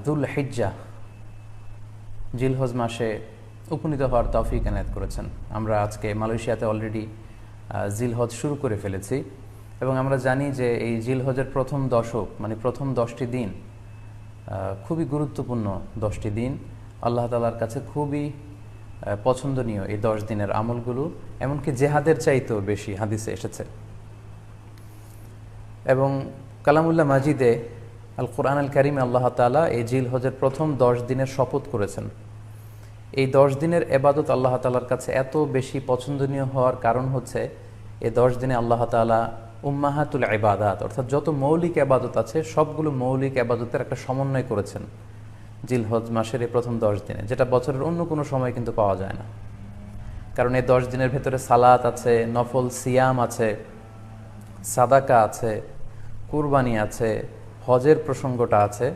যুল হিজ্জা জিলহজ মাসে উপনীত হওয়ার তৌফিক এনায়েত করেছেন। আমরা আজকে মালয়েশিয়াতে অলরেডি জিলহজ শুরু করে ফেলেছি এবং আমরা জানি যে এই জিলহজের প্রথম দশক মানে প্রথম 10টি দিন খুবই গুরুত্বপূর্ণ 10টি দিন। আল্লাহ তাআলার কাছে খুবই পছন্দনীয় এই 10 দিনের আমলগুলো, এমনকি জেহাদের চাইতেও বেশি হাদিসে এসেছে। এবং কালামুল্লাহ মাজিদে আল কোরআন আল কারিমে আল্লাহ তাআলা এই জিলহজের প্রথম 10 দিনের শপথ করেছেন। এই 10 দিনের এবাদত আল্লাহ তাআলার কাছে এত বেশি পছন্দনীয় হওয়ার কারণ হচ্ছে এই 10 দিনে আল্লাহ তাআলা উম্মাহাতুল ইবাদাত অর্থাৎ যত মৌলিক এবাদত আছে সবগুলো মৌলিক এবাদতের একটা সমন্বয় করেছেন জিলহজ মাসের এই প্রথম 10 দিনে, যেটা বছরের অন্য কোনো সময় কিন্তু পাওয়া যায় না। কারণ এই 10 দিনের ভেতরে সালাত আছে, নফল সিয়াম আছে, সাদাকা আছে, কুরবানি আছে, হজের প্রসঙ্গটা আছে।